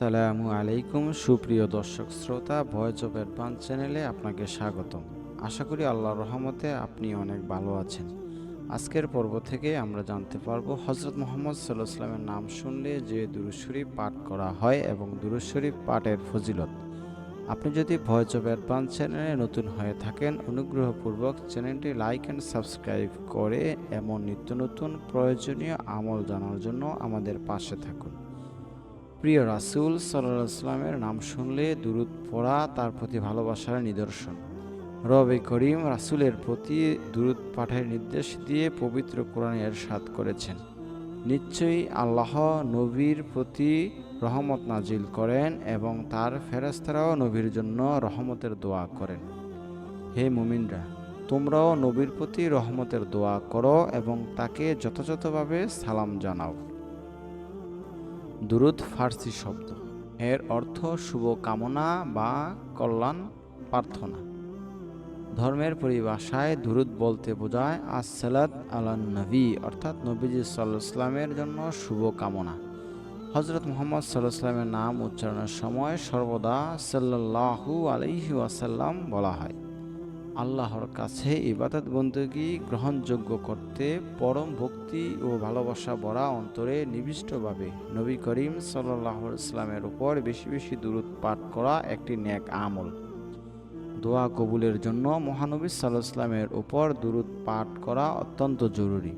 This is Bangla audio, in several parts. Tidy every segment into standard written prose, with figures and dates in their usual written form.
আসসালামু আলাইকুম সুপ্রিয় দর্শক শ্রোতা, ভয়েস অফ অ্যাডভান্স চ্যানেলে আপনাকে স্বাগতম। আশা করি আল্লাহর রহমতে আপনি অনেক ভালো আছেন। আজকের পর্ব থেকে আমরা জানতে পারবো হজরত মুহাম্মদ সাল্লাল্লাহু আলাইহি ওয়াসাল্লামের নাম শুনলে যে দুরূদ শরীফ পাঠ করা হয় এবং দুরূদ শরীফ পাঠের ফজিলত। আপনি যদি ভয়েস অফ অ্যাডভান্স চ্যানেলে নতুন হয়ে থাকেন, অনুগ্রহপূর্বক চ্যানেলটি লাইক অ্যান্ড সাবস্ক্রাইব করে এমন নিত্য নতুন প্রয়োজনীয় আমল জানার জন্য আমাদের পাশে থাকুন। প্রিয় রাসূল সাল্লাল্লাহু আলাইহি ওয়াসাল্লামের নাম শুনলে দুরূদ পড়া তার প্রতি ভালোবাসার নিদর্শন। রবে করিম রাসূলের প্রতি দুরূদ পাঠের নির্দেশ দিয়ে পবিত্র কোরআনে ইরশাদ করেছেন, নিশ্চয়ই আল্লাহ নবীর প্রতি রহমত নাজিল করেন এবং তার ফেরেশতারাও নবীর জন্য রহমতের দোয়া করেন। হে মুমিনরা, তোমরাও নবীর প্রতি রহমতের দোয়া করো এবং তাকে যথাযথভাবে সালাম জানাও। দুরূদ ফার্সি শব্দ। এর অর্থ শুভ কামনা বা কল্যাণ প্রার্থনা। ধর্মের পরিভাষায় দুরূদ বলতে বোঝায় আসসালাত আলান নবী, অর্থাৎ নবীজি সাল্লাল্লাহু আলাইহি ওয়াসাল্লামের জন্য শুভ কামনা। হযরত মুহাম্মদ সাল্লাল্লাহু আলাইহি ওয়াসাল্লামের নাম উচ্চারণের সময় সর্বদা সাল্লাল্লাহু আলাইহি ওয়াসাল্লাম বলা হয়। আল্লাহর কাছে ইবাদত বন্দেগী গ্রহণযোগ্য করতে পরম ভক্তি ও ভালোবাসা ভরা অন্তরে নিবিষ্টভাবে নবী করিম সাল্লাল্লাহু আলাইহি ওয়াসাল্লামের উপর বেশি বেশি দুরূদ পাঠ করা একটি নেক আমল। দোয়া কবুলের জন্য মহানবী সাল্লাল্লাহু আলাইহি ওয়াসাল্লামের উপর দুরূদ পাঠ করা অত্যন্ত জরুরি।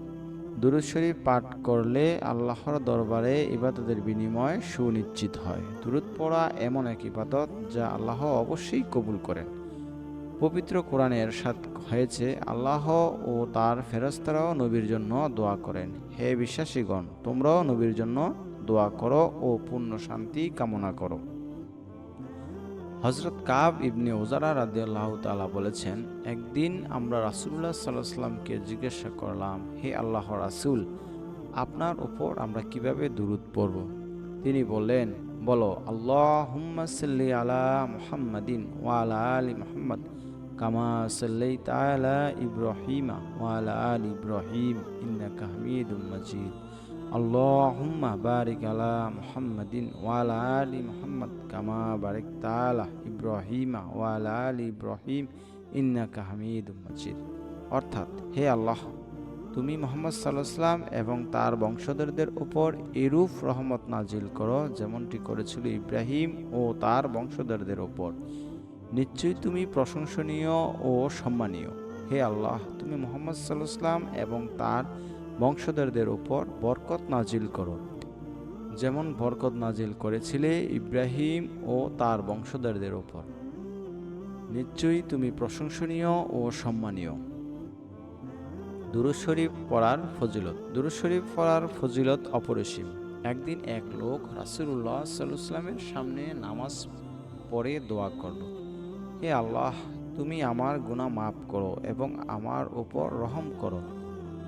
দুরূদ শরীফ পাঠ করলে আল্লাহর দরবারে ইবাদতের বিনিময় সুনিশ্চিত হয়। দুরূদ পড়া এমন এক ইবাদত যা আল্লাহ অবশ্যই কবুল করেন। পবিত্র কোরআনে ইরশাদ হয়েছে, আল্লাহ ও তার ফেরেশতারাও নবীর জন্য দোয়া করেন। হে বিশ্বাসীগণ, তোমরাও নবীর জন্য দোয়া করো ও পূর্ণ শান্তি কামনা করো। হযরত কাব ইবনে উজারা রাদিয়াল্লাহু তাআলা বলেছেন, একদিন আমরা রাসূলুল্লাহ সাল্লাল্লাহু আলাইহি ওয়াসাল্লামকে জিজ্ঞাসা করলাম, হে আল্লাহর রাসূল, আপনার উপর আমরা কিভাবে দুরূদ পড়ব? তিনি বললেন, বলো, আল্লাহুম্মা সাল্লি আলা মুহাম্মাদিন ওয়া আলা আলি মুহাম্মাদ কামা সাল্লাইতা আলা ইব্রাহিমা ওয়া আলা আলি ইব্রাহিম ইন্নাকা হামিদুম মাজিদ। আল্লাহুম্মা বারিক আলা মুহাম্মাদিন ওয়া আলা আলি মুহাম্মাদ কামা বারাকতা আলা ইব্রাহিমা ওয়া আলা আলি ইব্রাহিম ইন্নাকা হামিদুম মাজিদ। অর্থাৎ, হে আল্লাহ, তুমি মুহাম্মদ সাল্লাল্লাহু আলাইহি ওয়াসাল্লাম এবং তার বংশধরদের উপর এরূপ রহমত নাজিল করো যেমনটি করেছিল ইব্রাহিম ও তার বংশধরদের উপর। নিশ্চয়ই তুমি প্রশংসনীয় ও সম্মানীয়। হে আল্লাহ, তুমি মুহাম্মদ সাল্লাল্লাহু আলাইহি ওয়াসাল্লাম এবং তার বংশধরদের উপর বরকত নাজিল করো, যেমন বরকত নাজিল করেছিলে ইব্রাহিম ও তার বংশধরদের উপর। নিশ্চয়ই তুমি প্রশংসনীয় ও সম্মানীয়। দুরূদ শরীফ পড়ার ফজিলত। দুরূদ শরীফ পড়ার ফজিলত অপরিসীম। একদিন এক লোক রাসূলুল্লাহ সাল্লাল্লাহু আলাইহি ওয়াসাল্লামের সামনে নামাজ পড়ে দোয়া করল, হে আল্লাহ, তুমি আমার গুনাহ মাফ করো এবং আমার উপর রহম করো।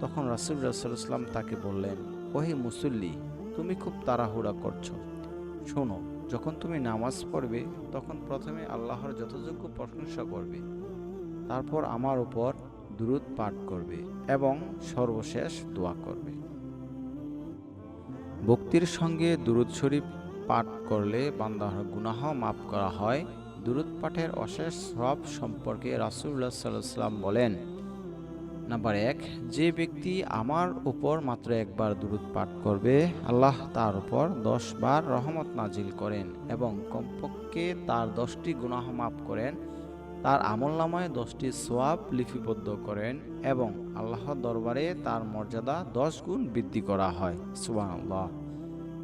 তখন রাসূলুল্লাহ সাল্লাল্লাহু আলাইহি ওয়াসাল্লাম তাকে বললেন, ওহে মুসল্লি, তুমি খুব তাড়াহুড়া করছো। শোনো, যখন তুমি নামাজ পড়বে তখন প্রথমে আল্লাহর যথাযোগ্য প্রশংসা করবে, তারপর আমার উপর দুরূদ পাঠ করবে এবং সর্বশেষ দোয়া করবে। ভক্তির সঙ্গে দুরূদ শরীফ পাঠ করলে বান্দার গুনাহ মাফ করা হয়। দুরূদ পাঠের অশেষ সওয়াব সম্পর্কে রাসূলুল্লাহ সাল্লাল্লাহু আলাইহি ওয়াসাল্লাম বলেন, নাম্বার 1, যে ব্যক্তি আমার উপর মাত্র একবার দুরূদ পাঠ করবে, আল্লাহ তার উপর 10 বার রহমত নাজিল করেন এবং কমপক্ষে তার 10টি গুনাহ মাফ করেন, তার আমলনামায় 10টি সওয়াব লিপিবদ্ধ করেন এবং আল্লাহর দরবারে তার মর্যাদা 10 গুণ বৃদ্ধি করা হয়। সুবহানাল্লাহ।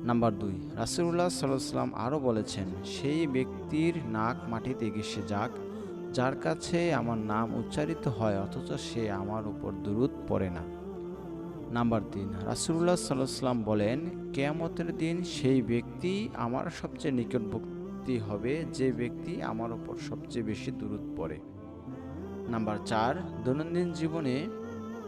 নাম্বার 2, রাসূলুল্লাহ সাল্লাল্লাহু আলাইহি ওয়াসাল্লাম আরও বলেছেন, সেই ব্যক্তির নাক মাটিতে ঘেঁষে যাক যার কাছে আমার নাম উচ্চারিত হয় অথচ সে আমার উপর দুরূদ পড়ে না। নাম্বার 3, রাসূলুল্লাহ সাল্লাল্লাহু আলাইহি ওয়াসাল্লাম বলেন, কিয়ামতের দিন সেই ব্যক্তি আমার সবচেয়ে নিকটবর্তী হবে যে ব্যক্তি আমার উপর সবচেয়ে বেশি দুরূদ পড়ে। নাম্বার 4, দৈনন্দিন জীবনে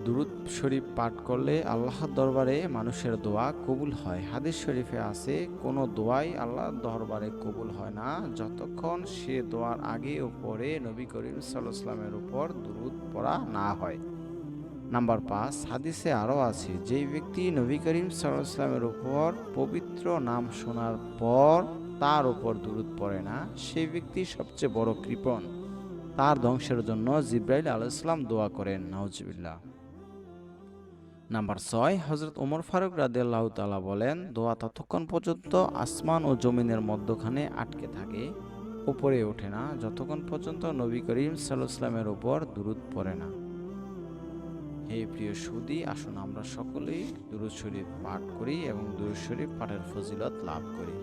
দুরূদ শরীফ পাঠ করলে আল্লাহর দরবারে মানুষের দোয়া কবুল হয়। হাদিস শরীফে আছে, কোনো দোয়াই আল্লাহর দরবারে কবুল হয় না যতক্ষণ সে দোয়ার আগে ও পরে নবী করিম সাল্লাল্লাহু আলাইহি ওয়াসাল্লামের উপর দুরূদ পড়া না হয়। নাম্বার 5, হাদিসে আরও আছে, যেই ব্যক্তি নবী করিম সাল্লাল্লাহু আলাইহি ওয়াসাল্লামের উপর পবিত্র নাম শোনার পর তার উপর দুরূদ পড়ে না, সেই ব্যক্তি সবচেয়ে বড় কৃপণ। তার ধ্বংসের জন্য জিব্রাইল আলাইহিস সালাম দোয়া করেন, নাউজুবিল্লাহ। নাম্বার 6, হযরত ওমর ফারুক রাদিয়াল্লাহু তাআলা বলেন, দোয়া ততক্ষণ পর্যন্ত আসমান ও জমিনের মধ্যখানে আটকে থাকে, উপরে ওঠে না, যতক্ষণ পর্যন্ত নবী করিম সাল্লাল্লাহু আলাইহি ওয়াসাল্লামের উপর দুরূদ পড়ে না। হে প্রিয় সুধী, আসুন আমরা সকলেই দুরূদ শরীফ পাঠ করি এবং দুরূদ শরীফ পাঠের ফজিলত লাভ করি।